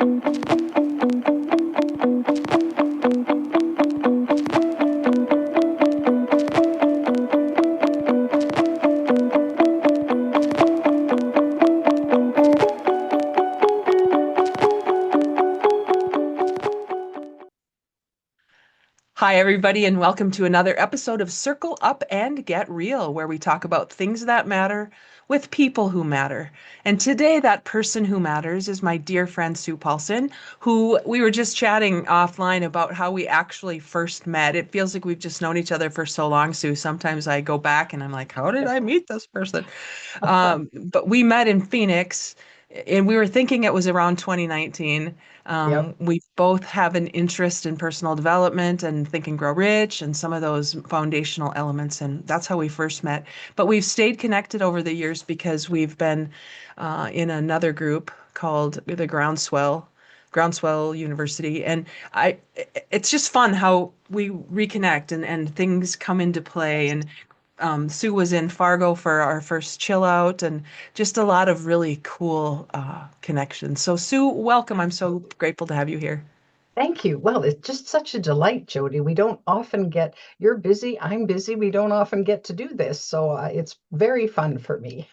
Hi, everybody, and welcome to another episode of Circle Up and Get Real, where we talk about things that matter with people who matter. And today, that person who matters is my dear friend Sue Paulson, who we were just chatting offline about how we actually first met. It feels like we've just known each other for so long, Sue. Sometimes I go back and I'm like, how did I meet this person? But we met in Phoenix, and we were thinking it was around 2019. Yep. We both have an interest in personal development and Think and Grow Rich and some of those foundational elements, and that's how we first met. But we've stayed connected over the years because we've been in another group called the Groundswell University, and it's just fun how we reconnect and things come into play. Yes. And Sue was in Fargo for our first chill out and just a lot of really cool connections. So, Sue, welcome. I'm so Absolutely. grateful to have you here. Thank you. Well, it's just such a delight, Jody. We don't often get, you're busy, I'm busy. We don't often get to do this. So it's very fun for me.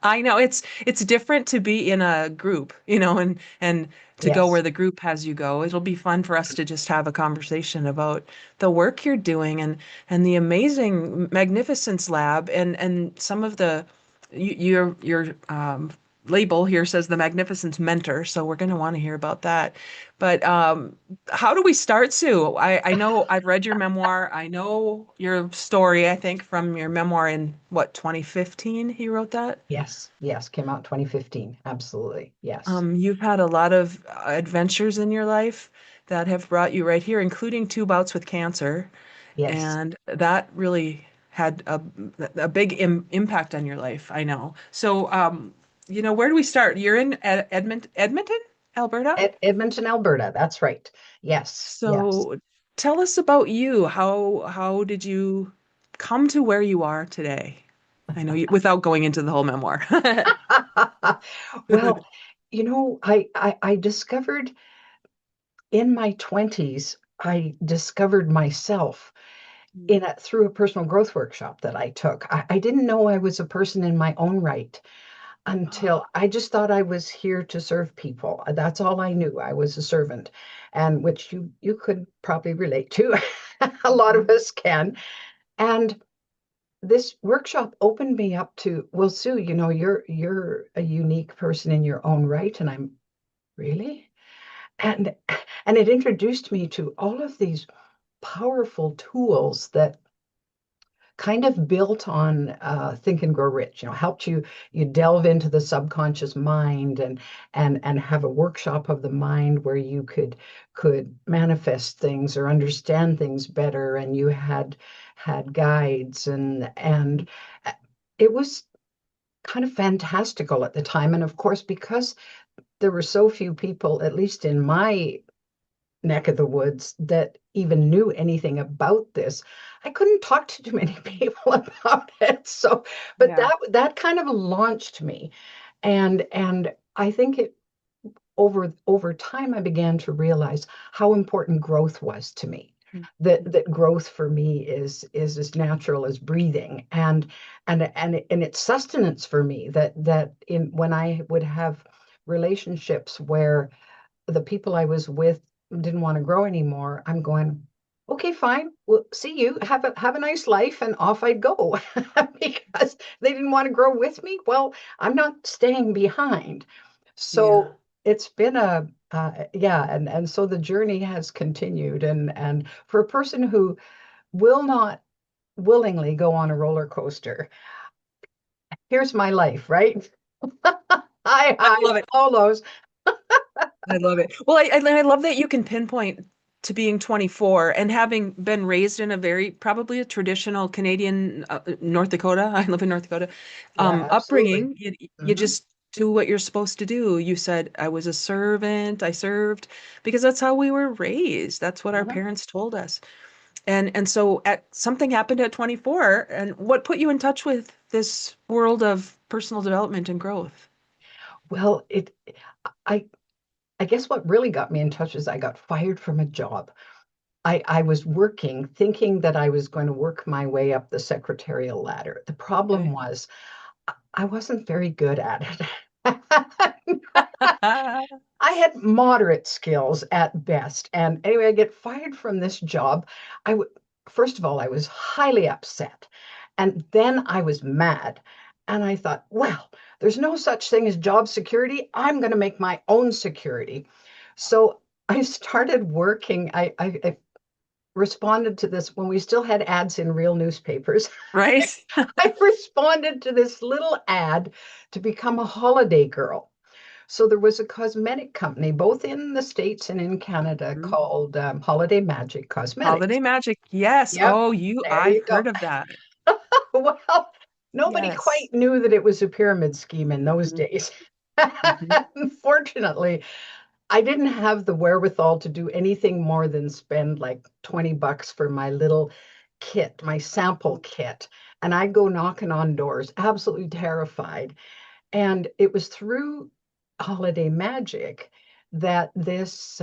I know it's different to be in a group, and to go Yes. where the group has you go. It'll be fun for us to just have a conversation about the work you're doing and the amazing Magnificence Lab and some of the your label here says the Magnificence Mentor, so we're going to want to hear about that. But how do we start, Sue? I know I've read your memoir. I know your story, I think, from your memoir in what, 2015 you wrote that? Yes. Yes. Came out 2015. Absolutely. Yes. You've had a lot of adventures in your life that have brought you right here, including two bouts with cancer, Yes. and that really had a big impact on your life, I know. So, where do we start? You're in Edmonton, Alberta? Edmonton, Alberta. That's right. Yes. Yes. So tell us about you. How did you come to where you are today? I know you, without going into the whole memoir. Well, I discovered in my 20s, I discovered myself through a personal growth workshop that I took. I didn't know I was a person in my own right until I just thought I was here to serve people. That's all I knew. I was a servant, and which you could probably relate to. A lot of us can. And this workshop opened me up to, well, Sue, you're a unique person in your own right. And I'm really? And and it introduced me to all of these powerful tools that kind of built on Think and Grow Rich. Helped you delve into the subconscious mind and have a workshop of the mind where you could manifest things or understand things better, and you had guides and it was kind of fantastical at the time. And of course, because there were so few people, at least in my neck of the woods, that even knew anything about this, I couldn't talk to too many people about it. So, but Yeah. that kind of launched me. And I think it over time I began to realize how important growth was to me. That growth for me is as natural as breathing, and it's sustenance for me, that in when I would have relationships where the people I was with didn't want to grow anymore, I'm going, okay, fine. Well, see you. Have a nice life, and off I'd go. Because they didn't want to grow with me. Well, I'm not staying behind. Yeah. So it's been yeah, and so the journey has continued, and for a person who will not willingly go on a roller coaster, here's my life, right? High I highs, love it. low lows. I love it. Well, I love that you can pinpoint to being 24 and having been raised in a very probably a traditional Canadian, North Dakota. I live in North Dakota, Yeah, absolutely. upbringing. You Hmm. just do what you're supposed to do. You said I was a servant. I served because that's how we were raised. That's what our Uh-huh. parents told us. And so at something happened at 24, and what put you in touch with this world of personal development and growth? Well, I I guess what really got me in touch is I got fired from a job. I was working thinking that I was going to work my way up the secretarial ladder. The problem Okay. was I wasn't very good at it. I had moderate skills at best. And anyway, I get fired from this job. First of all, I was highly upset. And then I was mad. And I thought, well, there's no such thing as job security. I'm going to make my own security. So I started working. I responded to this when we still had ads in real newspapers. Right? I responded to this little ad to become a holiday girl. So there was a cosmetic company, both in the States and in Canada, Mhm. called Holiday Magic Cosmetics. Holiday Magic. Yes. Yep, Oh, there I've you go. heard of that. Well, nobody Yes. quite knew that it was a pyramid scheme in those Mhm. days. Mhm. Unfortunately, I didn't have the wherewithal to do anything more than spend like $20 for my little kit, my sample kit. And I'd go knocking on doors, absolutely terrified. And it was through Holiday Magic that this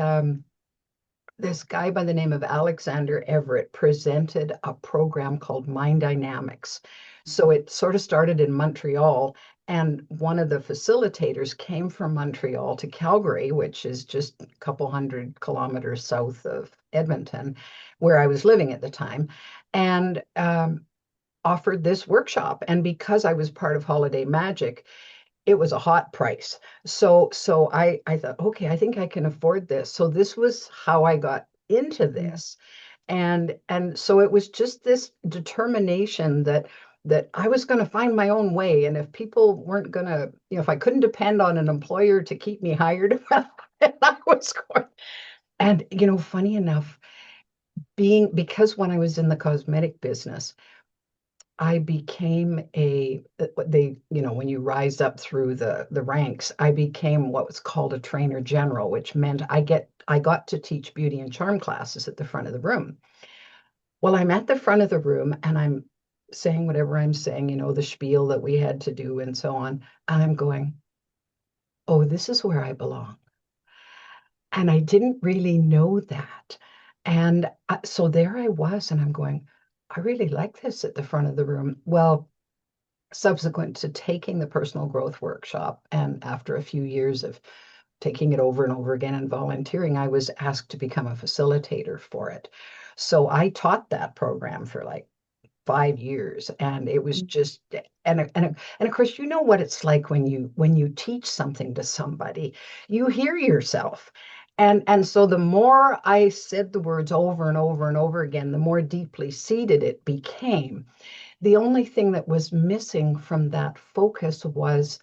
guy by the name of Alexander Everett presented a program called Mind Dynamics. So it sort of started in Montreal, and one of the facilitators came from Montreal to Calgary, which is just a couple hundred kilometers south of Edmonton, where I was living at the time, and offered this workshop. And because I was part of Holiday Magic, it was a hot price. So I thought, okay, I think I can afford this. So this was how I got into Mhm. this. And so it was just this determination that I was going to find my own way. And if people weren't going to, if I couldn't depend on an employer to keep me hired, well, I was going. And funny enough, because when I was in the cosmetic business, I became when you rise up through the ranks, I became what was called a trainer general, which meant I got to teach beauty and charm classes at the front of the room. Well, I'm at the front of the room and I'm saying whatever I'm saying, the spiel that we had to do and so on. And I'm going, oh, this is where I belong. And I didn't really know that. And so there I was, and I'm going, I really like this at the front of the room. Well, subsequent to taking the personal growth workshop, and after a few years of taking it over and over again and volunteering, I was asked to become a facilitator for it. So I taught that program for like 5 years, and it was just and of course you know what it's like when you teach something to somebody, you hear yourself. And so the more I said the words over and over and over again, the more deeply seated it became. The only thing that was missing from that focus was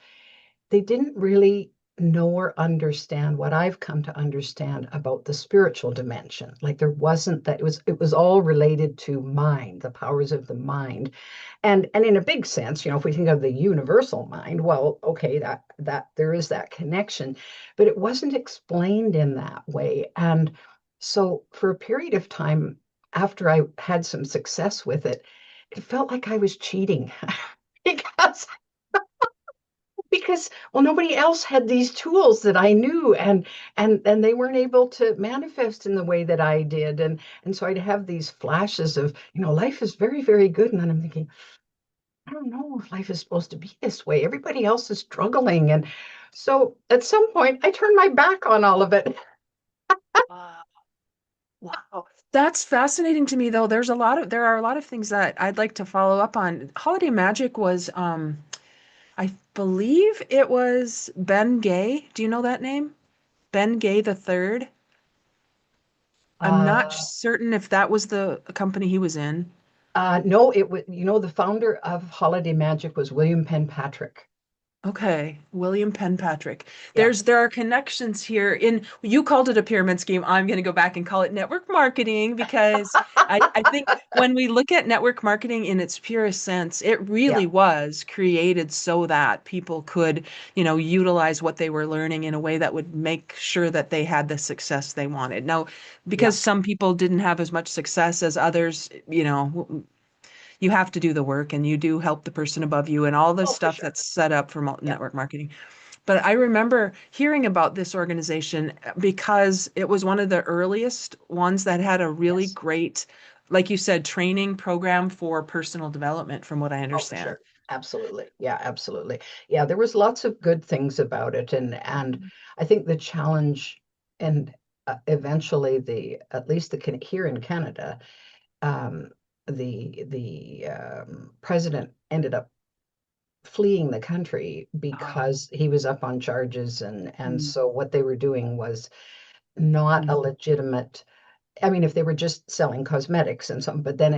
they didn't really know or understand what I've come to understand about the spiritual dimension. Like there wasn't that, it was all related to mind, the powers of the mind. And in a big sense, if we think of the universal mind, well, okay, that there is that connection, but it wasn't explained in that way. And so for a period of time after I had some success with it, it felt like I was cheating because well, nobody else had these tools that I knew, and they weren't able to manifest in the way that I did. And so I'd have these flashes of, life is very, very good. And then I'm thinking, I don't know if life is supposed to be this way. Everybody else is struggling. And so at some point I turned my back on all of it. Wow. Wow. That's fascinating to me though. There are a lot of things that I'd like to follow up on. Holiday Magic was I believe it was Ben Gay. Do you know that name? Ben Gay the third. I'm not Uh, certain if that was the company he was in. no, it was, the founder of Holiday Magic was William Penpatrick. Okay, William Penpatrick. Yeah. There are connections here in you called it a pyramid scheme. I'm going to go back and call it network marketing because I think when we look at network marketing in its purest sense, it Yeah. really was created so that people could, utilize what they were learning in a way that would make sure that they had the success they wanted. Now, Yeah. because some people didn't have as much success as others, you have to do the work and you do help the person above you and all the Oh, for stuff sure. that's set up for Yeah. network marketing. But I remember hearing about this organization because it was one of the earliest ones that had a really Yes. great, like you said, training program for personal development, from what I Oh, for understand. sure. Absolutely. Yeah, absolutely. Yeah, there was lots of good things about it, and I think the challenge and eventually the at least here in Canada, um, the president ended up fleeing the country Oh. because he was up on charges, and Mm, so what they were doing was not a mm, legitimate. I mean, if they were just selling cosmetics and something, but then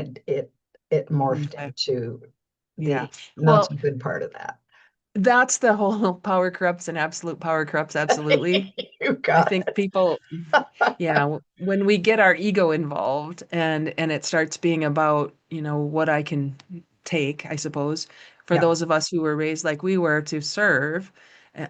it morphed okay. into Yeah. the not Well, so good part of that. that's the whole power corrupts and absolute power corrupts absolutely. You I got think it. people, yeah, when we get our ego involved and it starts being about, what I can take, I suppose, for Yeah. those of us who were raised like we were to serve,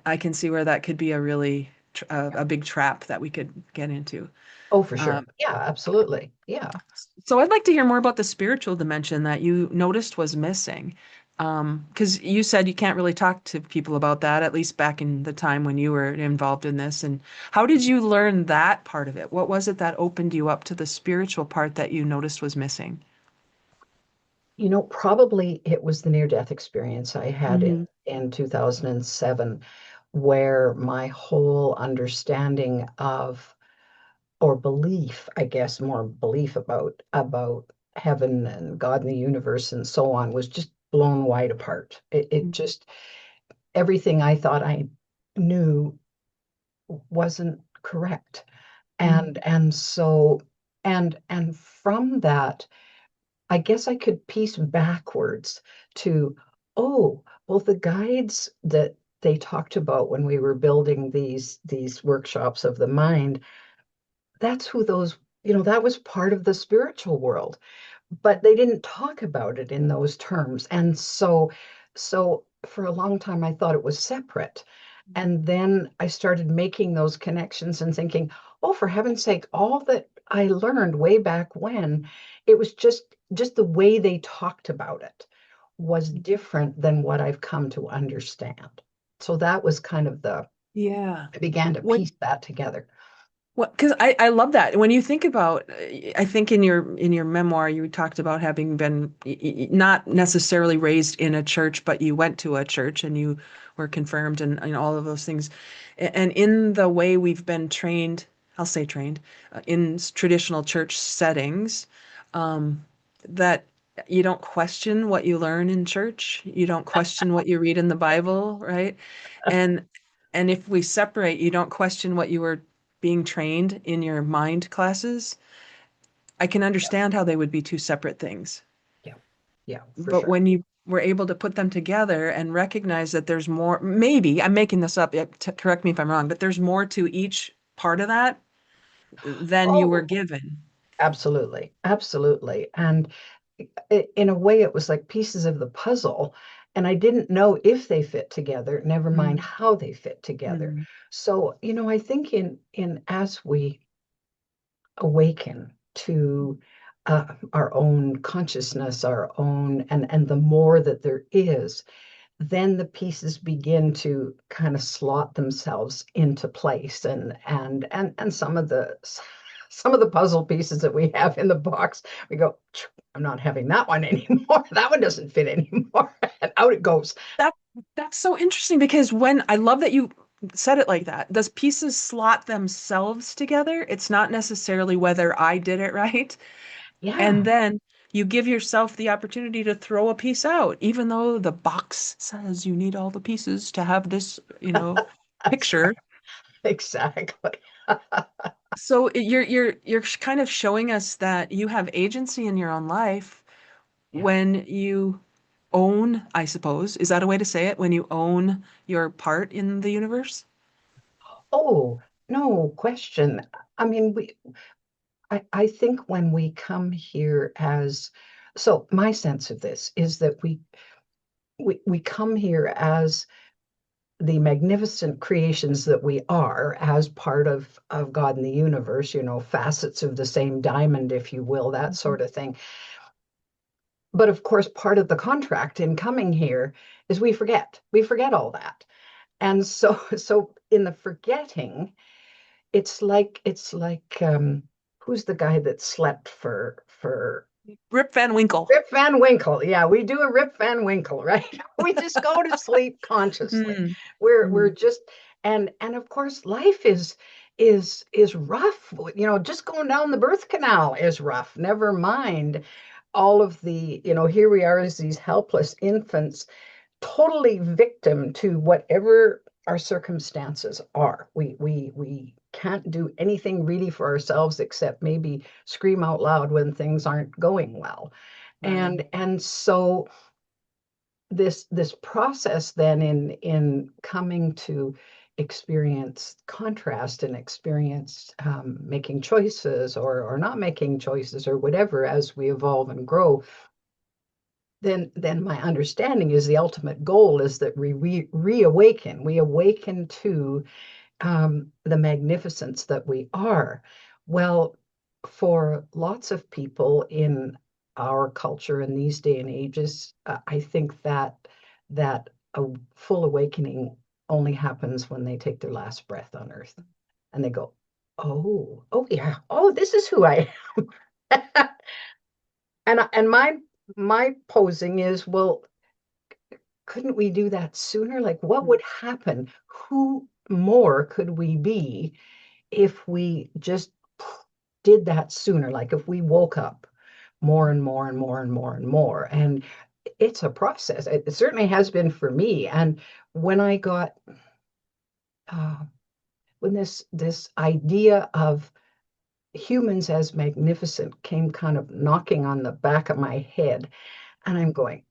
I can see where that could be a really Yeah. a big trap that we could get into. Oh, for sure. Um, Yeah, absolutely. Yeah. so I'd like to hear more about the spiritual dimension that you noticed was missing. Because you said you can't really talk to people about that, at least back in the time when you were involved in this. And how did you learn that part of it? What was it that opened you up to the spiritual part that you noticed was missing? Probably it was the near-death experience I had Hmm. in 2007, where my whole understanding of or belief, I guess more belief about heaven and God and the universe and so on was just blown wide apart. It just everything I thought I knew wasn't correct. Hmm. And from that, I guess I could piece backwards to, oh, well, the guides that they talked about when we were building these workshops of the mind, that's who those, that was part of the spiritual world, but they didn't talk about it in those terms. And so for a long time I thought it was separate. And then I started making those connections and thinking, oh, for heaven's sake, all that I learned way back when, it was just the way they talked about it was different than what I've come to understand. So that was kind of Yeah. I began to What piece that together. Well, because I love that. When you think about, I think in your memoir, you talked about having been not necessarily raised in a church, but you went to a church and you were confirmed and all of those things. And in the way we've been trained, I'll say trained, in traditional church settings, um, that you don't question what you learn in church. You don't question what you read in the Bible, right? And and if we separate, you don't question what you were being trained in your mind classes, I can Yeah, understand how they would be two separate things. yeah, yeah, for But sure. when you were able to put them together and recognize that there's more, maybe I'm making this up, correct me if I'm wrong, but there's more to each part of that than you were Oh, given. absolutely, absolutely. And in a way, it was like pieces of the puzzle. And I didn't know if they fit together, never mind Mm, how they fit together. mm, So, I think in as we awaken to our own consciousness, our own, and the more that there is, then the pieces begin to kind of slot themselves into place, and some of the puzzle pieces that we have in the box, we go, I'm not having that one anymore. That one doesn't fit anymore. And out it goes. That that's so interesting because when I love that you said it like that. Does pieces slot themselves together? It's not necessarily whether I did it right. And Yeah, then you give yourself the opportunity to throw a piece out, even though the box says you need all the pieces to have this, that's right. picture. Exactly. So you're kind of showing us that you have agency in your own life Yeah. when you own, I suppose, is that a way to say it? When you own your part in the universe? Oh, no question. I mean, I think when we come here so my sense of this is that we come here as the magnificent creations that we are, as part of God and the universe, facets of the same diamond, if you will, that Mhm. sort of thing. But of course, part of the contract in coming here is we forget all that. And so so in the forgetting, it's like who's the guy that slept for Rip Van Winkle. Rip Van Winkle. Yeah, we do a Rip Van Winkle, right? We just go to sleep consciously. Mm, We're mm, just and of course life is rough. You know, just going down the birth canal is rough. Never mind all of the, you know, here we are as these helpless infants, totally victim to whatever our circumstances are. We can't do anything really for ourselves except maybe scream out loud when things aren't going well. right. And so this process then in coming to experience contrast and experience making choices or not making choices or whatever as we evolve and grow, then my understanding is the ultimate goal is that we awaken to the magnificence that we are. Well, for lots of people in our culture in these day and ages, I think that a full awakening only happens when they take their last breath on earth and they go, oh yeah, oh, this is who I am. And my posing is, well, couldn't we do that sooner? Like, what would happen? Who more could we be if we just did that sooner? Like, if we woke up more and more and more and more and more. And it's a process. It certainly has been for me. And when I got, uh, when this idea of humans as magnificent came kind of knocking on the back of my head, and I'm going,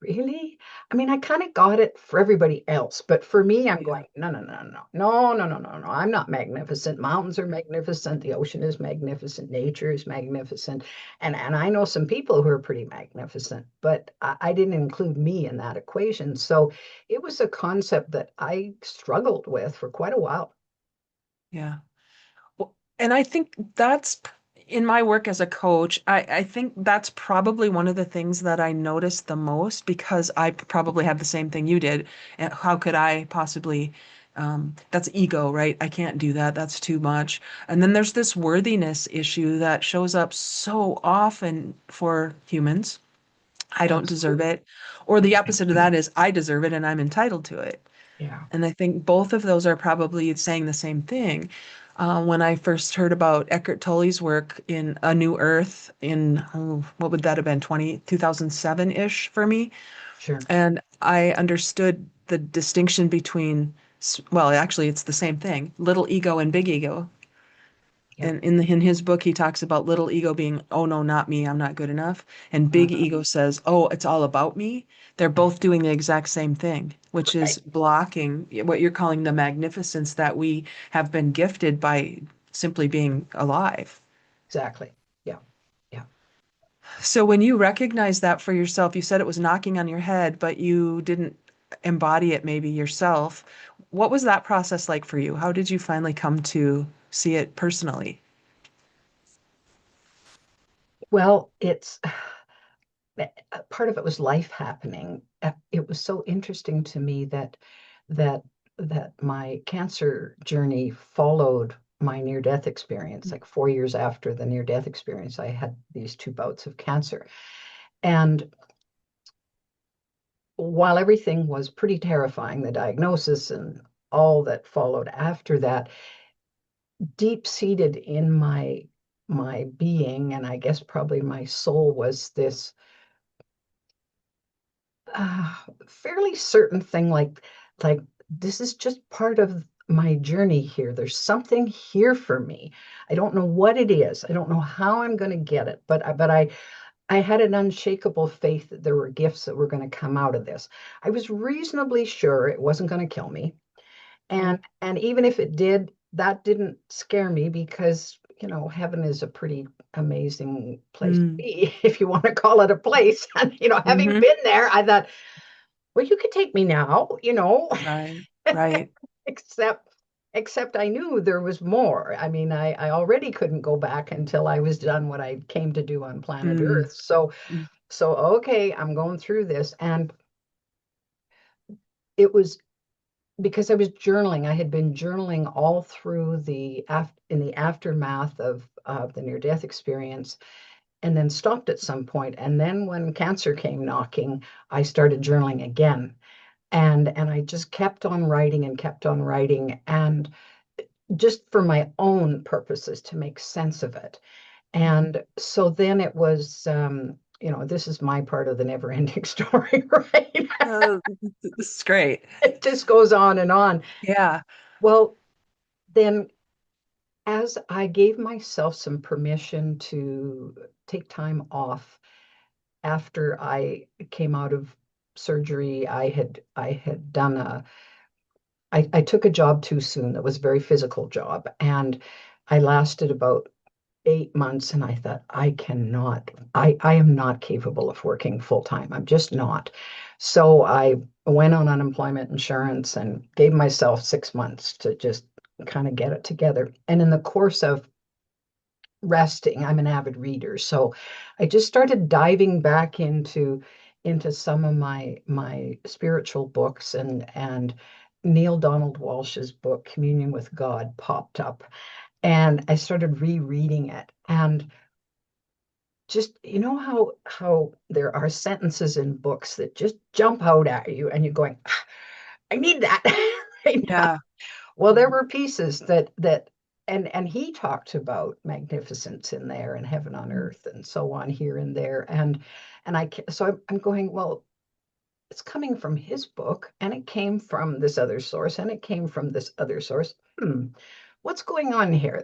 really? I mean, I kind of got it for everybody else, but for me, I'm Yeah. going, no, no, no, no, no, no, no, no, no. I'm not magnificent. Mountains are magnificent. The ocean is magnificent. Nature is magnificent. And I know some people who are pretty magnificent, but I didn't include me in that equation. So it was a concept that I struggled with for quite a while. Yeah. Well, and I think that's in my work as a coach, I think that's probably one of the things that I noticed the most because I probably had the same thing you did. And how could I possibly, that's ego, right? I can't do that. That's too much. And then there's this worthiness issue that shows up so often for humans. I don't deserve Absolutely. it. Or the opposite of that is I deserve it and I'm entitled to it. Yeah, And I think both of those are probably saying the same thing. When I first heard about Eckhart Tolle's work in A New Earth in, oh, what would that have been, 2007-ish for me? sure. And I understood the distinction between, well, actually, it's the same thing, little ego and big ego. Yeah. And in his book, he talks about little ego being, oh no, not me, I'm not good enough. And big Mhm. ego says, oh, it's all about me. They're both doing the exact same thing, which is Right. blocking what you're calling the magnificence that we have been gifted by simply being alive. Exactly. Yeah. Yeah. So when you recognize that for yourself, you said it was knocking on your head, but you didn't embody it maybe yourself. What was that process like for you? How did you finally come to see it personally? Well, it's part of it was life happening. It was so interesting to me that that my cancer journey followed my near-death experience. Like 4 years after the near-death experience, I had these two bouts of cancer. And while everything was pretty terrifying, the diagnosis and all that followed after that, deep-seated in my being, and I guess probably my soul, was this fairly certain thing like this is just part of my journey here. There's something here for me. I don't know what it is. I don't know how I'm going to get it, but I had an unshakable faith that there were gifts that were going to come out of this. I was reasonably sure it wasn't going to kill me. And even if it did, that didn't scare me because, you know, heaven is a pretty amazing place to Mm. be, if you want to call it a place. And, you know, having Hmm. been there, I thought, well, you could take me now, you know, Right, right. except except I knew there was more. I mean, I already couldn't go back until I was done what I came to do on planet Mm. Earth. So Mm. so okay, I'm going through this. And it was because I was journaling. I had been journaling all through in the aftermath of the near-death experience, and then stopped at some point. And then when cancer came knocking, I started journaling again. And I just kept on writing and kept on writing, and just for my own purposes to make sense of it. And so then it was, this is my part of the never ending story, right? Uh, this is great. It just goes on and on. Yeah. Well, then as I gave myself some permission to take time off after I came out of surgery, I had done I took a job too soon that was a very physical job. And I lasted about 8 months, and I thought, I am not capable of working full time. I'm just not. So I went on unemployment insurance and gave myself 6 months to just kind of get it together. And in the course of resting, I'm an avid reader. So I just started diving back into some of my spiritual books, and Neil Donald Walsh's book, Communion with God, popped up. And I started rereading it. And just, how there are sentences in books that just jump out at you, and you're going, "Ah, I need that right now." Yeah. Well, there Mhm. were pieces that and he talked about magnificence in there, and heaven on earth and so on here and there. And so I'm going, well, it's coming from his book, and it came from this other source, and it came from this other source. What's going on here?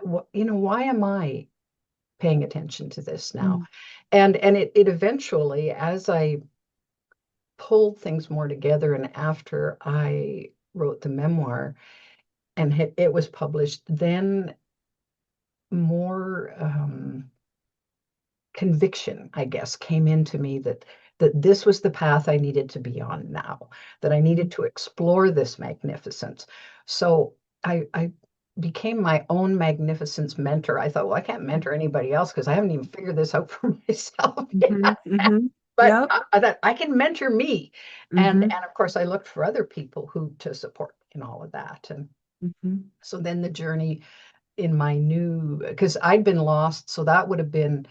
Why am I paying attention to this now? Mm. And it eventually, as I pulled things more together, and after I wrote the memoir and it was published, then more conviction, I guess, came into me that this was the path I needed to be on now, that I needed to explore this magnificence. So I became my own magnificence mentor. I thought, well, I can't mentor anybody else because I haven't even figured this out for myself Mhm. yet. Mhm. But Yep. I thought I can mentor me. Mhm. And of course I looked for other people who to support in all of that. And Mhm. so then the journey in my new, because I'd been lost, so that would have been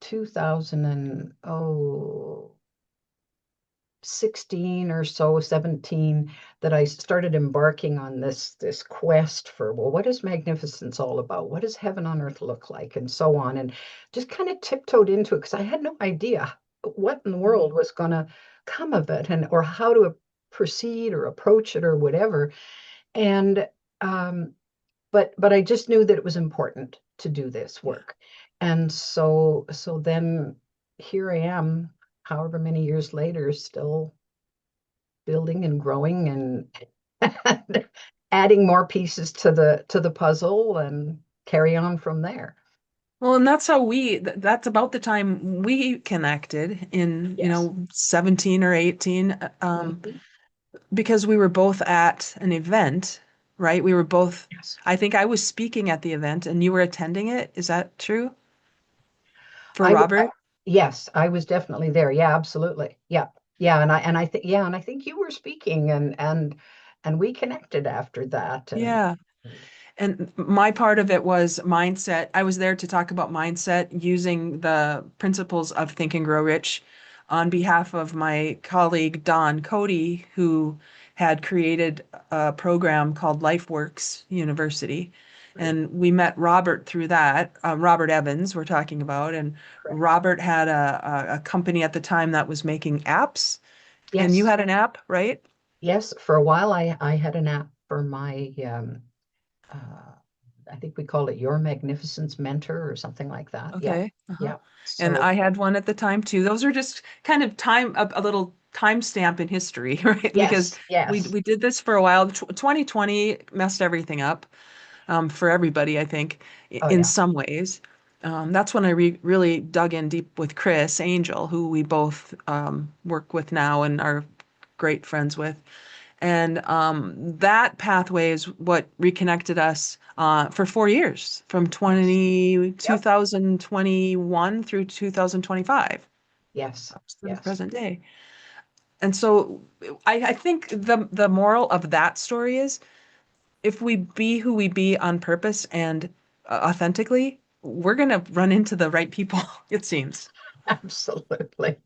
2000 and 16 or so, 17, that I started embarking on this quest for, well, what is magnificence all about? What does heaven on earth look like? And so on. And just kind of tiptoed into it because I had no idea what in the world was going to come of it, and or how to proceed or approach it or whatever. And um, but I just knew that it was important to do this Yeah. work. And so then here I am, however many years later, still building and growing and adding more pieces to the puzzle, and carry on from there. Well, and that's how that's about the time we connected in, Yes. 17 or 18, Mhm. because we were both at an event, right? We were both, Yes. I think I was speaking at the event and you were attending it. Is that true for I, w- I Robert? yes, I was definitely there. Yeah, absolutely. Yeah. Yeah, and I think, yeah, and I think you were speaking, and we connected after that. And Yeah. And my part of it was mindset. I was there to talk about mindset using the principles of Think and Grow Rich on behalf of my colleague Don Cody, who had created a program called LifeWorks University. right. And we met Robert through that. Robert Evans, we're talking about. And Correct. Robert had a company at the time that was making apps. And you Yes. had an app, right? Yes, for a while I had an app for my uh I think we called it Your Magnificence Mentor or something like that. Yeah. Okay. Uh-huh. Yeah. And So I had one at the time too. Those are just kind of a little timestamp in history, right? Because yes, we yes. we did this for a while. 2020 messed everything up for everybody, I think, Oh in yeah. some ways. That's when I really dug in deep with Chris Angel, who we both work with now and are great friends with. And that pathway is what reconnected us for 4 years, from Yes. Yep. 2021 through 2025, Yes. up to the Yes. present day. And so I think the moral of that story is if we be who we be on purpose and authentically, we're gonna run into the right people, it seems. Absolutely.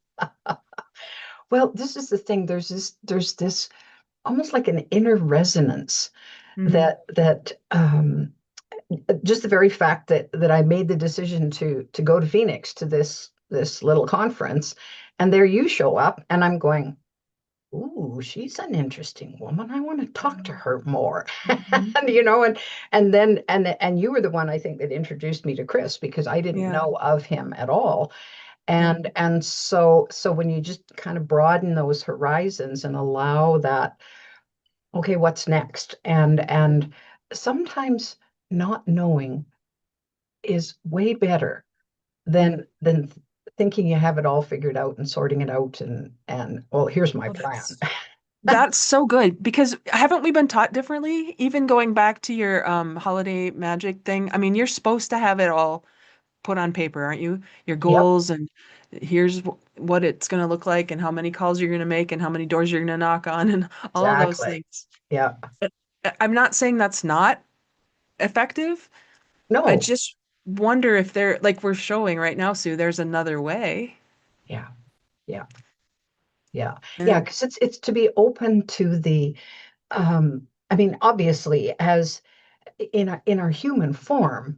Well, this is the thing. There's this almost like an inner resonance Hmm. that just the very fact that I made the decision to go to Phoenix to this little conference, and there you show up, and I'm going, ooh, she's an interesting woman. I want to talk to her more. Hmm. And and you were the one I think that introduced me to Chris because I didn't Yeah. know of him at all. Yeah. And so when you just kind of broaden those horizons and allow that, okay, what's next? And sometimes not knowing is way better Mm. than thinking you have it all figured out and sorting it out and well, here's my Oh, plan. that's so good because haven't we been taught differently? Even going back to your holiday magic thing. I mean, you're supposed to have it all put on paper, aren't you? Your Yep, goals and here's what it's going to look like and how many calls you're going to make and how many doors you're going to knock on and all of those exactly. things. Yeah. But I'm not saying that's not effective. I No. just wonder if there, like we're showing right now, Sue, there's another way. Yeah. Yeah. Yeah. Yeah. And Because it's to be open to the I mean, obviously, as in our human form,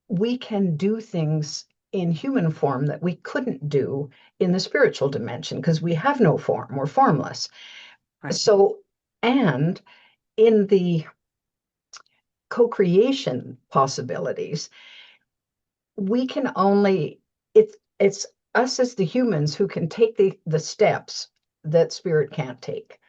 we can do things in human form that we couldn't do in the spiritual dimension because we have no form, we're formless. right. So, and in the co-creation possibilities, we can only it's us as the humans who can take the steps that spirit can't take.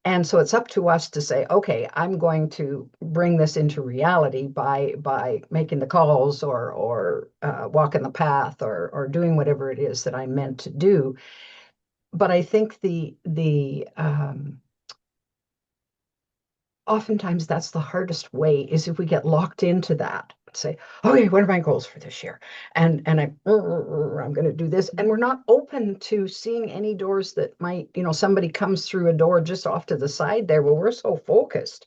And so it's up to us to say, okay, I'm going to bring this into reality by making the calls or walking the path or doing whatever it is that I'm meant to do. But I think the oftentimes that's the hardest way is if we get locked into that. Say, okay, what are my goals for this year? I'm going to do this, and we're not open to seeing any doors that might, somebody comes through a door just off to the side there. Well, we're so focused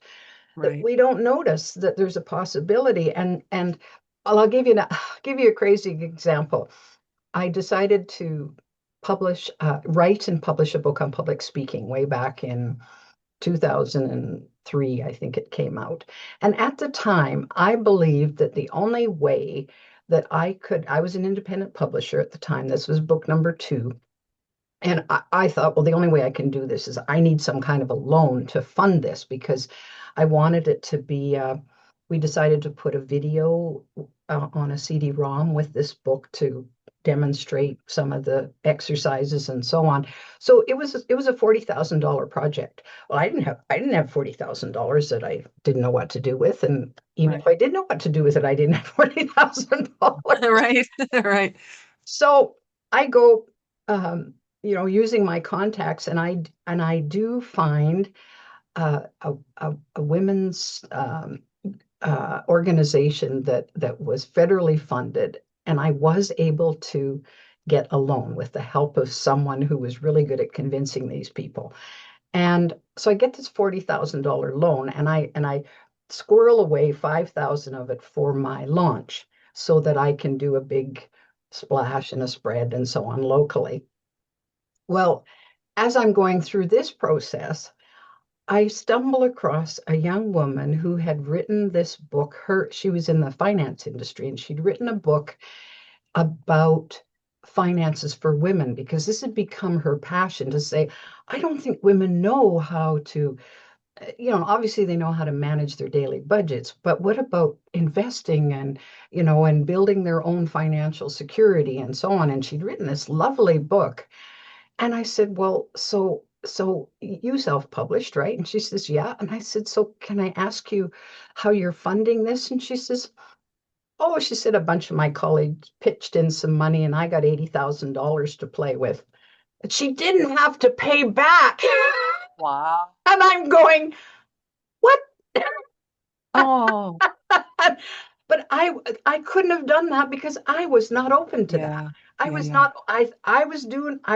that Right. we don't notice that there's a possibility. And I'll give you a crazy example. I decided to write and publish a book on public speaking way back in 2003, I think it came out. And at the time, I believed that the only way that I was an independent publisher at the time. This was book number two. And I thought, well, the only way I can do this is I need some kind of a loan to fund this because I wanted it to be. We decided to put a video on a CD-ROM with this book to demonstrate some of the exercises and so on. So it was a $40,000 project. Well, I didn't have $40,000 that I didn't know what to do with, and even Right. if I did know what to do with it, I didn't have $40,000. Right. Right. So I go, using my contacts, and I do find a women's organization that was federally funded, and I was able to get a loan with the help of someone who was really good at convincing these people. And so I get this $40,000 loan, and I squirrel away 5,000 of it for my launch so that I can do a big splash and a spread and so on locally. Well, as I'm going through this process, I stumble across a young woman who had written this book. She was in the finance industry, and she'd written a book about finances for women because this had become her passion to say, I don't think women know how to, obviously they know how to manage their daily budgets, but what about investing and building their own financial security and so on? And she'd written this lovely book. And I said, well, so you self-published, right? And she says, yeah. And I said, so can I ask you how you're funding this? And she says, oh, she said, a bunch of my colleagues pitched in some money and I got $80,000 to play with. But she didn't have to pay back. Wow. And I'm going, what? Oh, but I couldn't have done that because I was not open to that. Yeah. I Yeah. was Yeah. not, I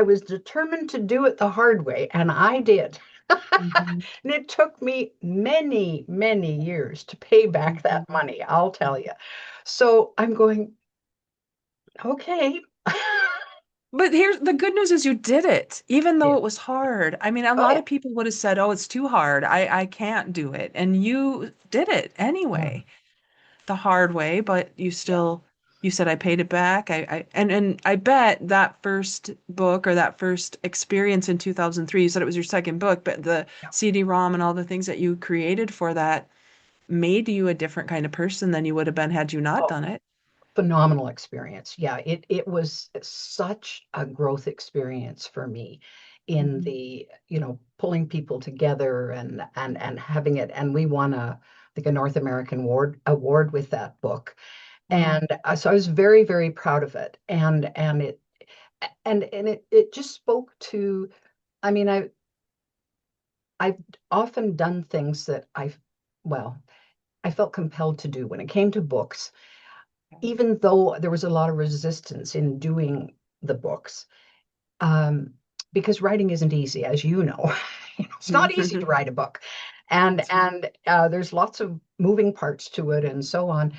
was determined to do it the hard way, and I did. Hmm. And it took me many, many years to pay back that Hmm. money, I'll tell you. So I'm going, okay. But here's the good news is you did it, even though Yeah. it was hard. I mean, a Oh, lot yeah. of people would have said, "Oh, it's too hard. I can't do it." And you did it Mm, anyway, the hard way, but yeah. you said I paid it back. And I bet that first book or that first experience in 2003, you said it was your second book, but the Yeah. CD-ROM and all the things that you created for that made you a different kind of person than you would have been had you not Oh, done it. phenomenal experience. Yeah, it was such a growth experience for me in Mhm. the, pulling people together and having it. And we won I think a North American award with that book. Wow. And so I was very, very proud of it. And it just spoke to, I mean, I've often done things that well, I felt compelled to do when it came to books, even though there was a lot of resistance in doing the books, um, because writing isn't easy, as you know. It's not easy to write a book, and That's right. and there's lots of moving parts to it, and so on.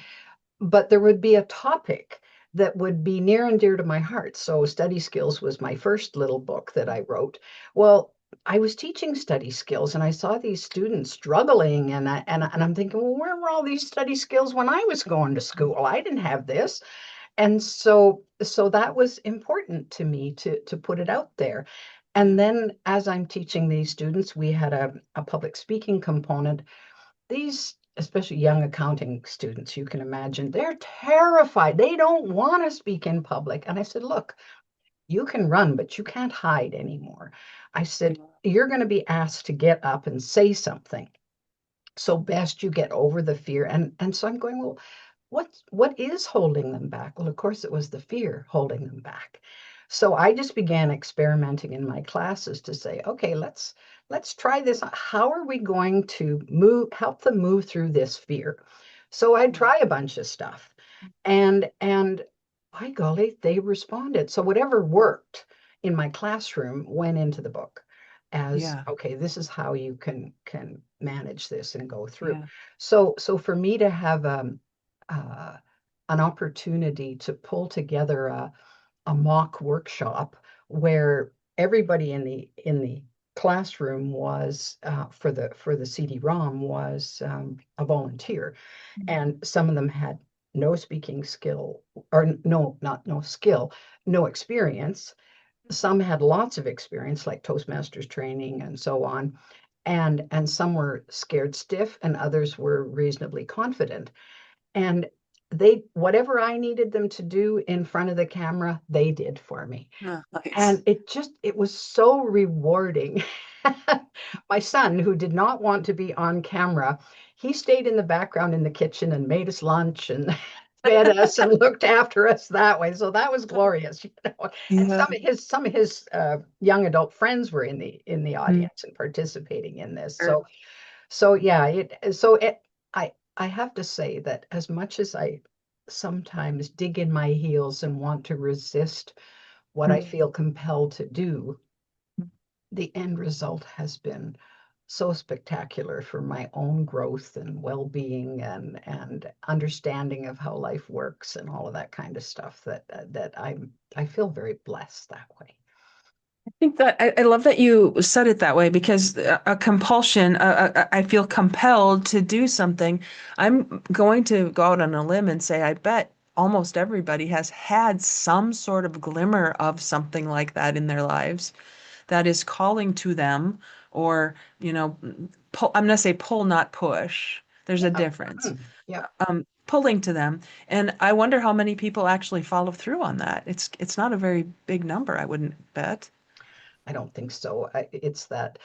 But there would be a topic that would be near and dear to my heart. So, study skills was my first little book that I wrote. Well, I was teaching study skills and I saw these students struggling and I'm thinking, well, where were all these study skills when I was going to school? I didn't have this. And so that was important to me to put it out there. Yeah. And then as I'm teaching these students, we had a public speaking component. These, especially young accounting students, you can imagine, they're terrified. They don't want to speak in public. And I said, look, you can run, but you can't hide anymore. I said, Yeah. you're going to be asked to get up and say something. So best you get over the fear. And so I'm going, well, what is holding them back? Well, of course, it was the fear holding them back. So I just began experimenting in my classes to say, okay, let's try this. How are we going to help them move through this fear? So I'd Yeah. try a bunch of stuff. And by golly, they responded. So whatever worked in my classroom went into the book as, Yeah. okay, this is how you can manage this and go through. Yeah. So for me to have uh, an opportunity to pull together a mock workshop where everybody in the classroom was for the CD-ROM was a volunteer, and some of them had no speaking skill, or no, not no skill, no experience. Some had lots of experience, like Toastmasters training and so on, and some were scared stiff, and others were reasonably confident. And they, whatever I needed them to do in front of the camera, they did for me. Oh, nice. And it was so rewarding. My son, who did not want to be on camera, he stayed in the background in the kitchen and made us lunch and fed us and looked after us that way. So that was glorious, you know. And Yeah. some of his young adult friends were in the Mm. audience and participating in this. Sure. So yeah, I have to say that as much as I sometimes dig in my heels and want to resist what I Mm. feel compelled to do, the end result has been so spectacular for my own growth and well-being and understanding of how life works and all of that kind of stuff that I feel very blessed that way. I think that I love that you said it that way because a compulsion, I feel compelled to do something. I'm going to go out on a limb and say I bet almost everybody has had some sort of glimmer of something like that in their lives that is calling to them or, pull, I'm going to say pull, not push. There's a Yeah. difference. Yeah. Pulling to them. And I wonder how many people actually follow through on that. It's not a very big number, I wouldn't bet. I don't think so. It's that,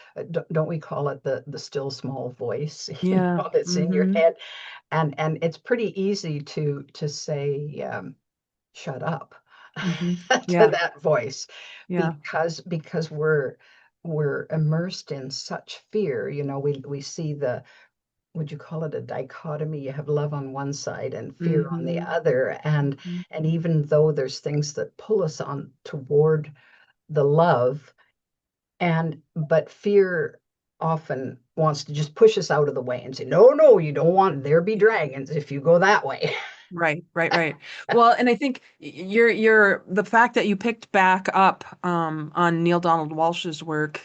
don't we call it the still small voice, Yeah. that's in your Mm-hmm. head? And it's pretty easy to say, shut up Mm-hmm. to Yeah. that voice, Yeah. because we're immersed in such fear. We see would you call it a dichotomy? You have love on one side and fear on the Mm-hmm. other. Mm-hmm. And even though there's things that pull us on toward the love, and but fear often wants to just push us out of the way and say, no, no, you don't want there be dragons if you go that way. Right, right, right. Well, and I think you're the fact that you picked back up on Neil Donald Walsh's work,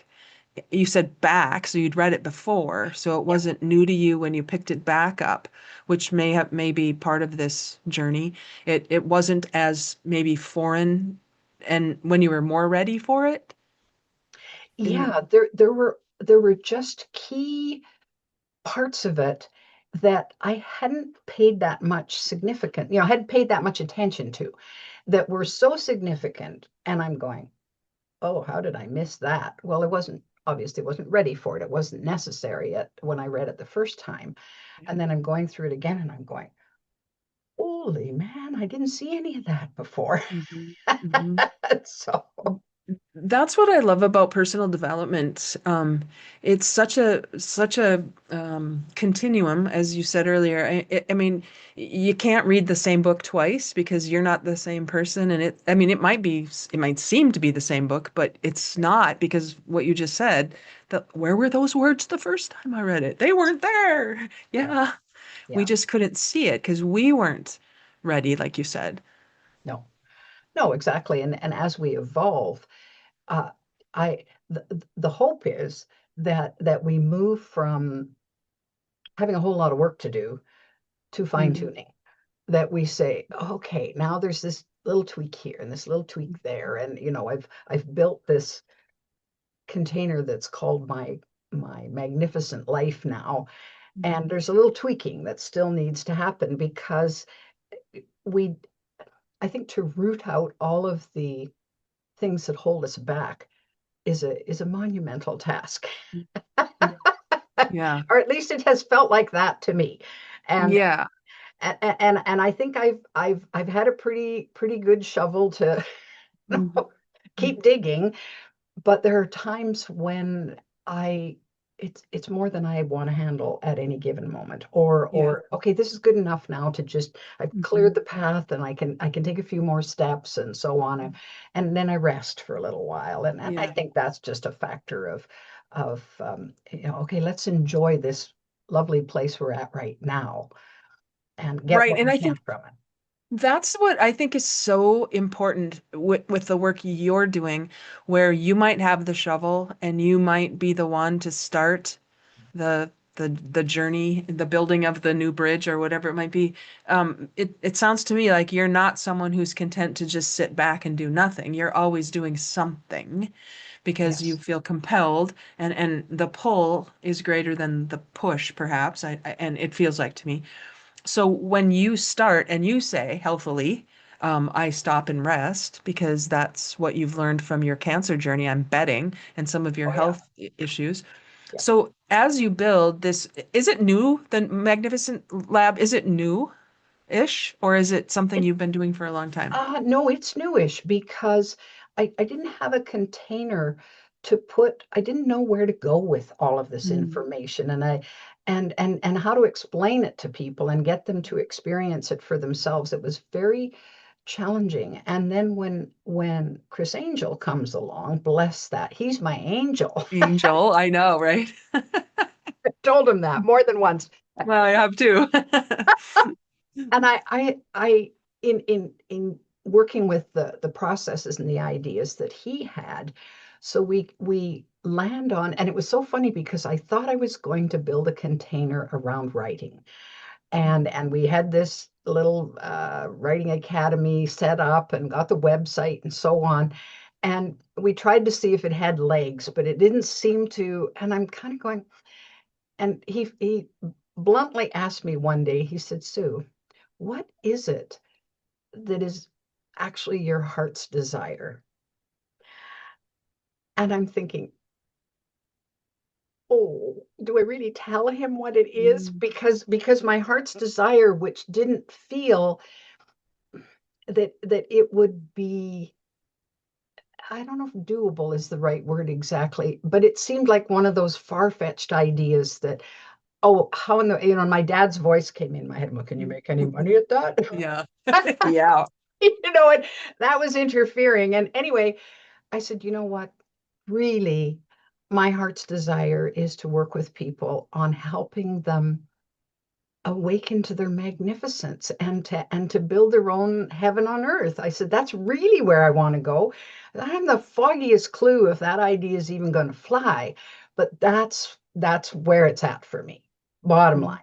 you said back, so you'd read it before, so it Yeah. wasn't new to you when you picked it back up, which may be part of this journey. It wasn't as maybe foreign and when you were more ready for it. In Yeah, there were just key parts of it that I hadn't paid that much significant, hadn't paid that much attention to, that were so significant. And I'm going, oh, how did I miss that? Well, I wasn't obviously wasn't ready for it. It wasn't necessary when I read it the first time. And then I'm going through it again and I'm going, holy man, I didn't see any of that before. Mhm, mhm. So, That's what I love about personal development. It's such a continuum, as you said earlier. I mean, you can't read the same book twice because you're not the same person, and I mean, it might seem to be the same book, but it's not because what you just said. Where were those words the first time I read it? They weren't there. yeah, Yeah, we yeah, just couldn't see it because we weren't ready, like you said. no, no, exactly. And as we evolve, uh, I the hope is that we move from having a whole lot of work to do to fine Hmm. tuning. That we say, okay, now there's this little tweak here and this little tweak there, and I've built this container that's called my magnificent life now, and there's a little tweaking that still needs to happen because we I think to root out all of the things that hold us back is a monumental task. Yeah. Yeah. Or at least it has felt like that to me. And Yeah. and I think I've had a pretty good shovel to Mhm. keep digging, but there are times when I it's more than I want to handle at any given moment. Yeah. Or okay, this is good enough now to just I've cleared Mhm. the path and I can take a few more steps and so on, and then I rest for a little while. And I Yeah. think that's just a factor of okay, let's enjoy this lovely place we're at right now and get Right. what And we I can think from it. that's what I think is so important with the work you're doing, where you might have the shovel and you might be the one to start the journey, the building of the new bridge or whatever it might be. It sounds to me like you're not someone who's content to just sit back and do nothing. You're always doing something because you Yes. feel compelled and the pull is greater than the push, perhaps. And it feels like to me. So when you start and you say healthily, I stop and rest because that's what you've learned from your cancer journey, I'm betting, and some of your Oh yeah. health issues. Yeah. So as you build this, is it new, the Magnificent Lab? Is it new-ish, or is it something It you've been doing for a long time? No, it's newish because I didn't have a container I didn't know where to go with all of this Mm. information, and how to explain it to people and get them to experience it for themselves. It was very challenging. And then when Chris Angel comes along, bless that, he's my angel. Angel, I know, right? I told him that more than once. Well, I have too. And I in working with the processes and the ideas that he had, so we land on, and it was so funny because I thought I was going to build a container around writing, and we had this little writing academy set up and got the website and so on, and we tried to see if it had legs, but it didn't seem to, and I'm kind of going, and he bluntly asked me one day, he said, Sue, what is it that is actually your heart's desire? And I'm thinking, oh, do I really tell him what it is? Mm. Because my heart's desire, which didn't feel that it would be, I don't know if doable is the right word exactly, but it seemed like one of those far-fetched ideas that Oh, how in the, my dad's voice came in my head. Well, can you make any money at that? Yeah. Yeah. And that was interfering. And anyway, I said, you know what? Really, my heart's desire is to work with people on helping them awaken to their magnificence and to build their own heaven on earth. I said, that's really where I want to go. I have the foggiest clue if that idea is even going to fly, but that's where it's at for me, bottom line.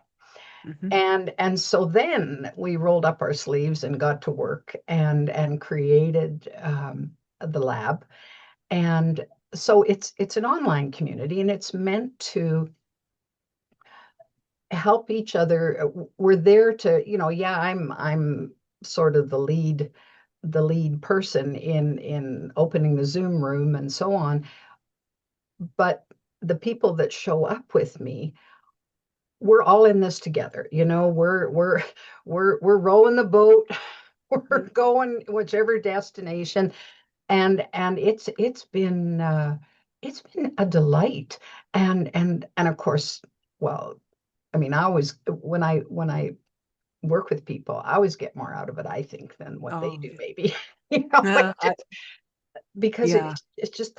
Mm-hmm. And so then we rolled up our sleeves and got to work and created the lab. And so it's an online community, and it's meant to help each other. We're there to, yeah, I'm sort of the lead person in opening the Zoom room and so on, but the people that show up with me, we're all in this together. We're rowing the boat. We're going whichever destination, and it's been a delight. And of course, well, I mean, I always, when I work with people, I always get more out of it, I think, than what they Oh, do, maybe. yeah. Because Yeah. it's just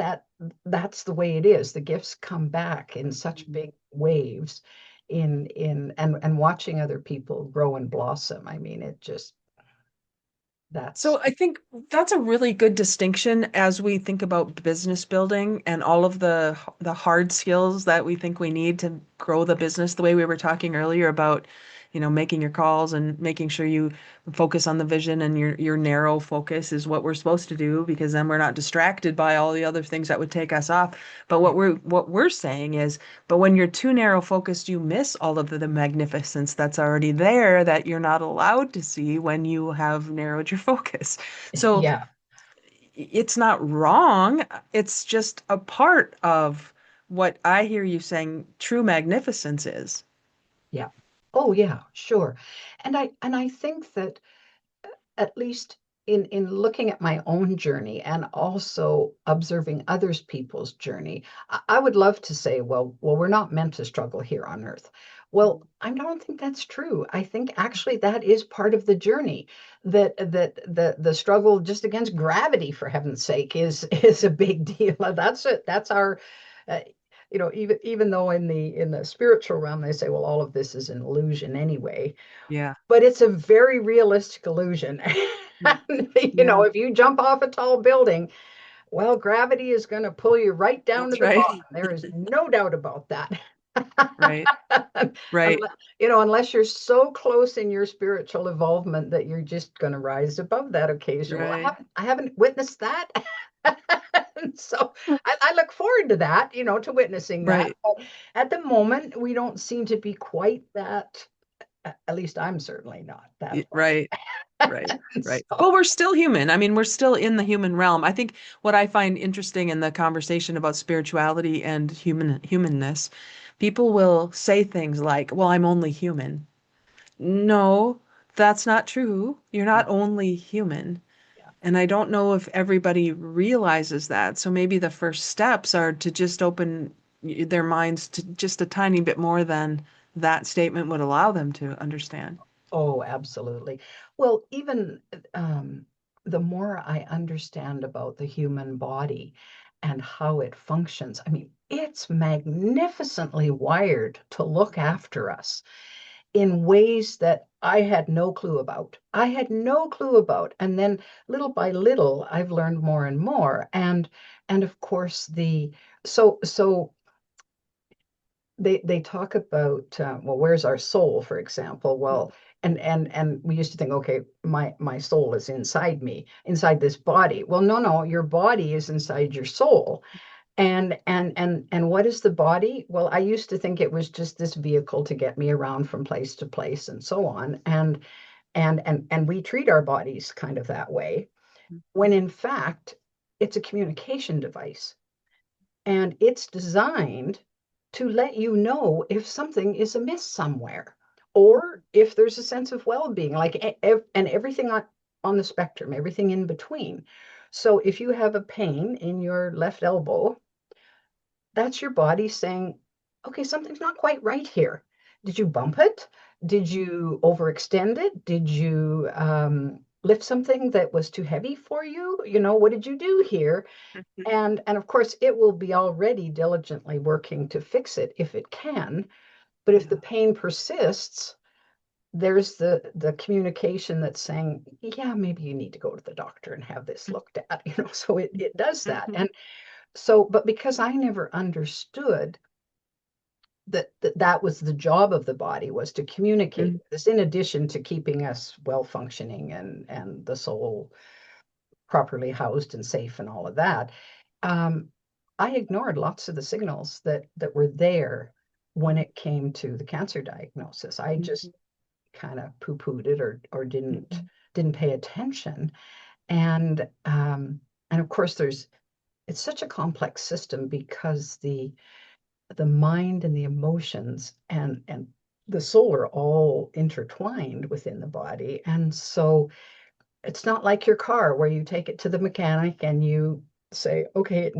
that's the way it is. The gifts come back in such Mhm. big waves, and watching other people grow and blossom. I mean, it just that's So I think that's a really good distinction as we think about business building and all of the hard skills that we think we need to grow the business the way we were talking earlier about, making your calls and making sure you focus on the vision and your narrow focus is what we're supposed to do because then we're not distracted by all the other things that would take us off. But yeah, what we're saying is, but when you're too narrow focused, you miss all of the magnificence that's already there that you're not allowed to see when you have narrowed your focus. So yeah, it's not wrong. It's just a part of what I hear you saying true magnificence is. yeah. Oh yeah, sure. And I think that, at least in looking at my own journey and also observing others people's journey, I would love to say, well, we're not meant to struggle here on earth. Well, I don't think that's true. I think actually that is part of the journey. That the struggle just against gravity, for heaven's sake, is a big deal. That's it. That's our uh, even though in the spiritual realm they say, well, all of this is an illusion anyway, Yeah. but it's a very realistic illusion. Mm. And, Yeah, if you jump off a tall building, well, gravity is going to pull you right down to that's the right. bottom. There is no doubt about that. Right. Right. Unless you're so close in your spiritual involvement that you're just going to rise above that occasion. Well, I Right. haven't, I haven't witnessed that. And so I look forward to that, to witnessing that. Right. But at the moment, we don't seem to be quite that. At least I'm certainly not that far. Right. Right. Right. So, Well, we're still human. I mean, we're still in the human realm. I think what I find interesting in the conversation about spirituality and humanness, people will say things like, "Well, I'm only human." No, that's not true. You're not no, only human. yeah. And I don't know if everybody realizes that. So maybe the first steps are to just open their minds to just a tiny bit more than that statement would allow them to understand. Oh, absolutely. Well, even the more I understand about the human body and how it functions, I mean, it's magnificently wired to look after us in ways that I had no clue about. I had no clue about. And then little by little, I've learned more and more. And of course, so they talk about, well, where's our soul, for example. Well, and we used to think, okay, my soul is inside me, inside this body. Well, no, your body is inside your soul. And what is the body? Well, I used to think it was just this vehicle to get me around from place to place and so on. And we treat our bodies kind of that way, when in fact it's a communication device, and it's designed to let you know if something is amiss somewhere, or if there's a sense of well-being, like and everything on the spectrum, everything in between. So if you have a pain in your left elbow, that's your body saying, okay, something's not quite right here. Did you bump it? Did you overextend it? Did you lift something that was too heavy for you? What did you do here? Mhm. And of course, it will be already diligently working to fix it if it can. But if the Yeah. pain persists, there's the communication that's saying, yeah, maybe you need to go to the doctor and have this looked at, so it does that. Mhm. And so, but because I never understood that was the job of the body, was to communicate Mhm. this, in addition to keeping us well functioning and the soul properly housed and safe and all of that. um, I ignored lots of the signals that were there when it came to the cancer diagnosis. I just Mhm. kind of poo-pooed it, or didn't Mhm. didn't pay attention. And of course, it's such a complex system, because the mind and the emotions and the soul are all intertwined within the body. And so it's not like your car, where you take it to the mechanic and you say, okay,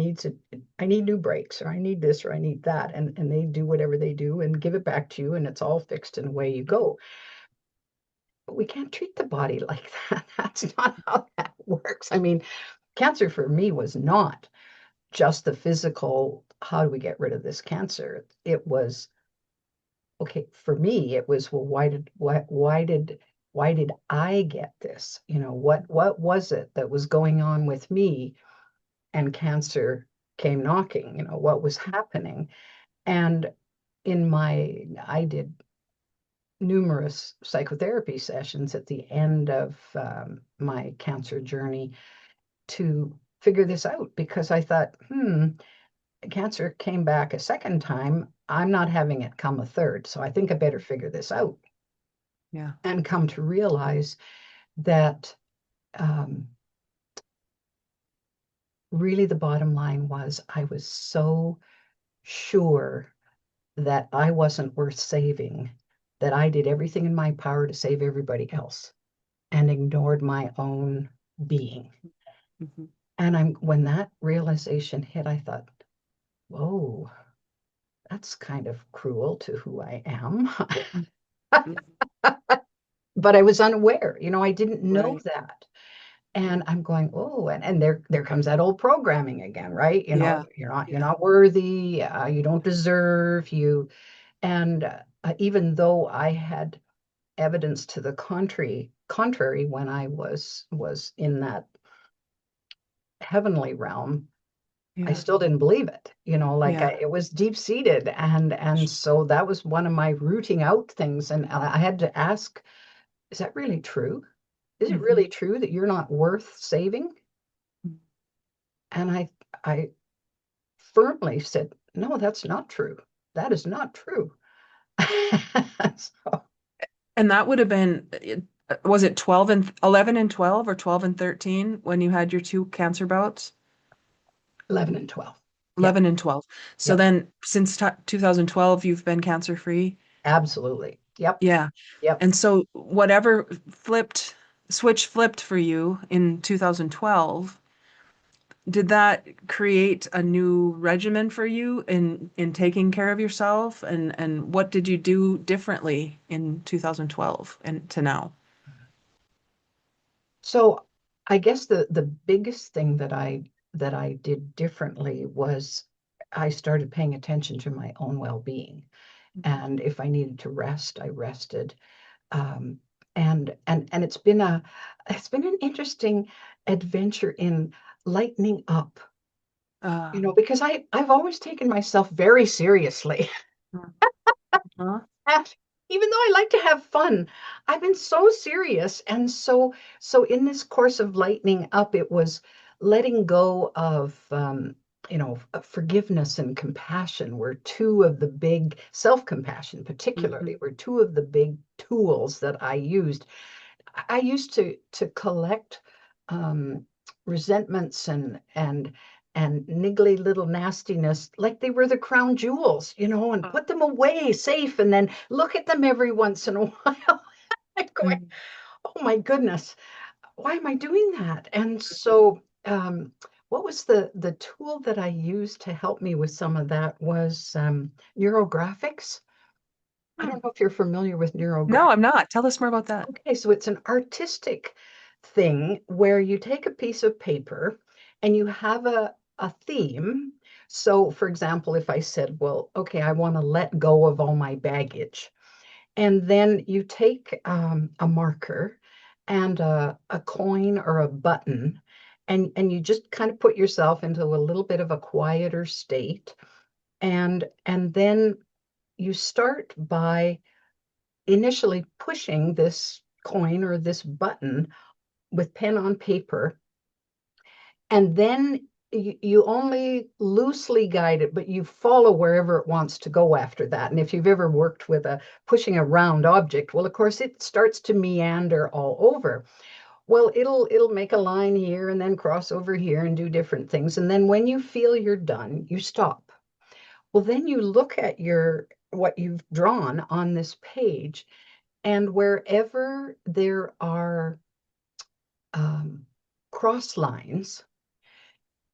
I need new brakes, or I need this, or I need that. And they do whatever they do and give it back to you, and it's all fixed and away you go. But we can't treat the body like that. That's not how that works. I mean, cancer for me was not just the physical, how do we get rid of this cancer? It was, okay, for me, it was, well, why did I get this? What was it that was going on with me, and cancer came knocking? What was happening? And I did numerous psychotherapy sessions at the end of my cancer journey to figure this out, because I thought, cancer came back a second time. I'm not having it come a third. So I think I better figure this out, Yeah. and come to realize that um, really the bottom line was, I was so sure that I wasn't worth saving, that I did everything in my power to save everybody else, and ignored my own being. Mhm. And when that realization hit, I thought, whoa, that's kind of cruel to who I am. Mhm. Mhm. But I was unaware, I didn't know Right. that. And Right. I'm going, oh, and there comes that old programming again, right? Yeah. You're Yeah. not worthy, you don't deserve you. And even though I had evidence to the contrary, when I was in that heavenly realm, I Yeah. still didn't believe it. Like, Yeah. it was deep seated, and so that was one of my rooting out things. And I had to ask, is that really true? Is it really Mhm. true that you're not worth saving? And I firmly said, no, that's not true. That is not true. So, And that would have been, was it 12 and 11 and 12 or 12 and 13 when you had your two cancer bouts? 11 and 12. Yep. 11 and 12. So Yep. then since 2012, you've been cancer free? Absolutely. Yep. Yeah. Yep. And so whatever switch flipped for you in 2012, did that create a new regimen for you in taking care of yourself? And what did you do differently in 2012 and to now? So I guess the biggest thing that I did differently was, I started paying attention to my own well-being. Mhm. And if I needed to rest, I rested. Um, and it's been an interesting adventure in lightening up, Uh, because I've always taken myself very seriously. uh, And even though I like to have fun, I've been so serious. And so in this course of lightening up, it was letting go of, forgiveness and compassion were two of the big, self-compassion particularly, mhm. were two of the big tools that I used. I used to collect um, resentments and niggly little nastiness like they were the crown jewels, and put them away safe, and then look at them every once in a while. I'm going, Mhm. oh my goodness, why am I doing that? And so, what was the tool that I used to help me with some of that was neurographics. I Hmm. don't know if you're familiar with No, neurographics. I'm not. Tell us more about that. Okay, so it's an artistic thing where you take a piece of paper and you have a theme. So, for example, if I said, well, okay, I want to let go of all my baggage, and then you take a marker and a coin or a button, and you just kind of put yourself into a little bit of a quieter state, and then you start by initially pushing this coin or this button with pen on paper, and then you only loosely guide it, but you follow wherever it wants to go after that. And if you've ever worked with a pushing a round object, well, of course, it starts to meander all over. Well, it'll make a line here and then cross over here and do different things. And then when you feel you're done, you stop. Well, then you look at your what you've drawn on this page, and wherever there are um, cross lines,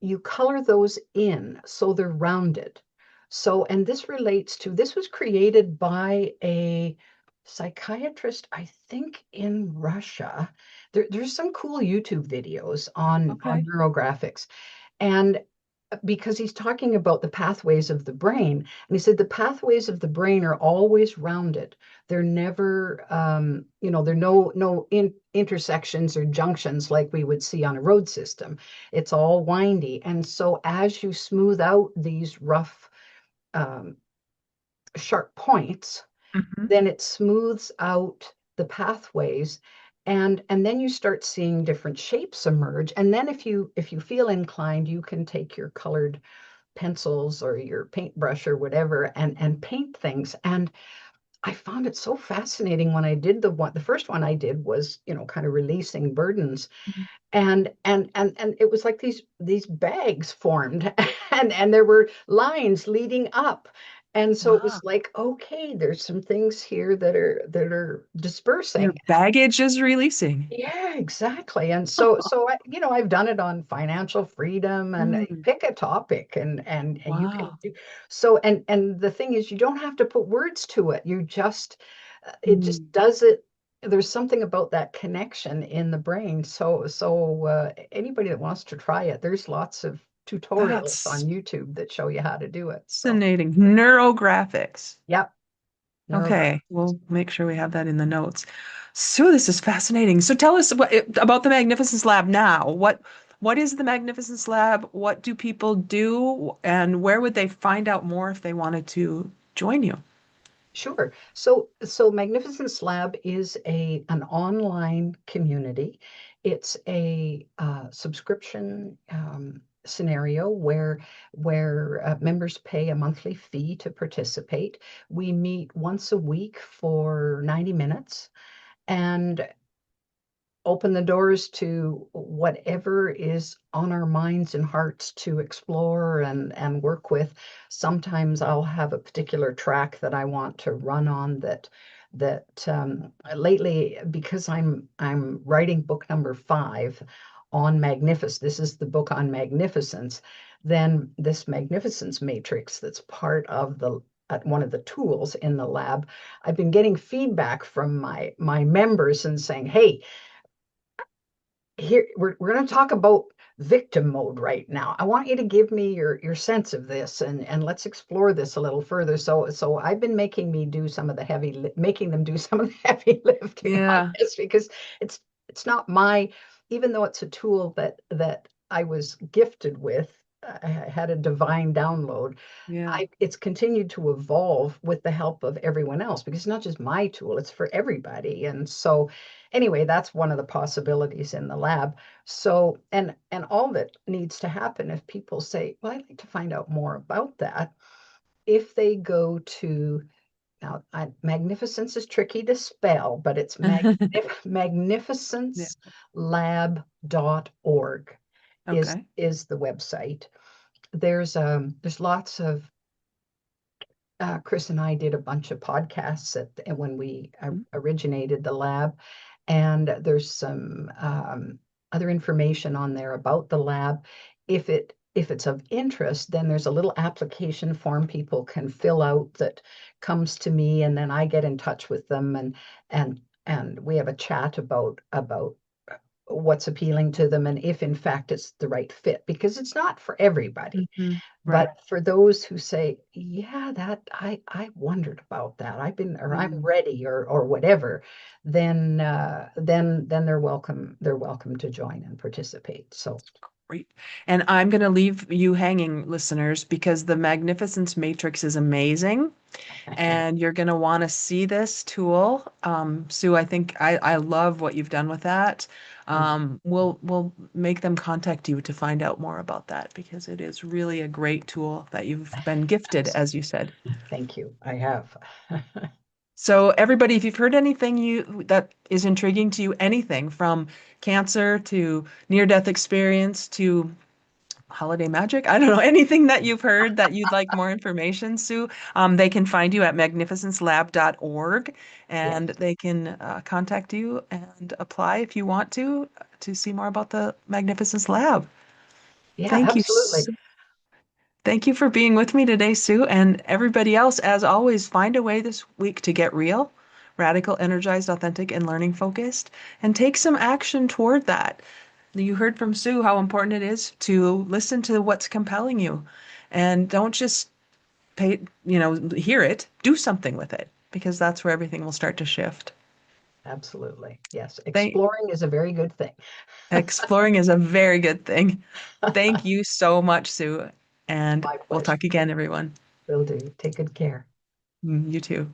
you color those in so they're rounded. So, and this relates to, this was created by a psychiatrist, I think in Russia. There's some cool YouTube videos on Okay. neurographics. And because he's talking about the pathways of the brain. And he said the pathways of the brain are always rounded. They're never, there are no intersections or junctions like we would see on a road system. It's all windy. And so as you smooth out these rough, um, sharp points, Hmm. then it smooths out the pathways, and then you start seeing different shapes emerge. And then if you feel inclined, you can take your colored pencils or your paintbrush or whatever and paint things. And I found it so fascinating when I did the first one I did was, kind of releasing burdens. And it was like these bags formed and there were lines leading up. And so it Wow. was like, okay, there's some things here that are Your dispersing. baggage is releasing. Yeah, exactly. And so I've done it on financial freedom, and Mm. pick a topic, and you can Wow. do so. And the thing is, you don't have to put words to it. It just Mm. does it. There's something about that connection in the brain. So anybody that wants to try it, there's lots of tutorials on That's YouTube that show you how to do it. So, fascinating. Neurographics. yep, Okay, neurographic. we'll make sure we have that in the notes. So this is fascinating. So tell us about the Magnificence Lab now. What is the Magnificence Lab? What do people do? And where would they find out more if they wanted to join you? Sure. So Magnificence Lab is an online community. It's a subscription scenario where members pay a monthly fee to participate. We meet once a week for 90 minutes, and open the doors to whatever is on our minds and hearts to explore and work with. Sometimes I'll have a particular track that I want to run on that lately, because I'm writing book number 5 on magnificence. This is the book on magnificence. Then this magnificence matrix that's part of the one of the tools in the lab. I've been getting feedback from my members and saying, hey, here we're going to talk about victim mode right now. I want you to give me your sense of this, and let's explore this a little further. So I've been making them do some of the heavy lifting on Yeah, this, because it's not my, even though it's a tool that I was gifted with, I had a divine download. yeah. It's continued to evolve with the help of everyone else, because it's not just my tool, it's for everybody. And so anyway, that's one of the possibilities in the lab. So, and all that needs to happen, if people say, well, I'd like to find out more about that, if they go to, now magnificence is tricky to spell, but it's Yeah. magnificencelab.org is Okay. is the website. There's lots of, Chris and I did a bunch of podcasts when we originated the lab, and there's some other information on there about the lab. If it if it's of interest, then there's a little application form people can fill out that comes to me, and then I get in touch with them, and we have a chat about what's appealing to them and if in fact it's the right fit, because it's not for everybody. Hmm. Right. But for those who say, yeah, that I wondered about that, I've been, or I'm Mm. ready, or whatever, then they're welcome to join and participate. So Great. And I'm going to leave you hanging, listeners, because the Magnificence Matrix is amazing. And you're going to want to see this tool. Sue, I think I love what you've done with that. thank you. We'll make them contact you to find out more about that because it is really a great tool that you've been gifted, as you said. Thank you. I have. So everybody, if you've heard anything that is intriguing to you, anything from cancer to near-death experience to holiday magic. I don't know, anything that you've heard that you'd like more information, Sue, they can find you at magnificencelab.org and Yes. they can contact you and apply if you want to see more about the Magnificence Lab. Yeah, Thank you. absolutely. Thank you for being with me today, Sue. And everybody else, as always, find a way this week to get real, radical, energized, authentic, and learning focused, and take some action toward that. You heard from Sue how important it is to listen to what's compelling you and don't just hear it, do something with it because that's where everything will start to shift. Absolutely. Yes. Thank Exploring is a very good thing. Exploring is a very good thing. Thank you so much, Sue. And My we'll pleasure. talk again, everyone. Will do. Take good care. You too.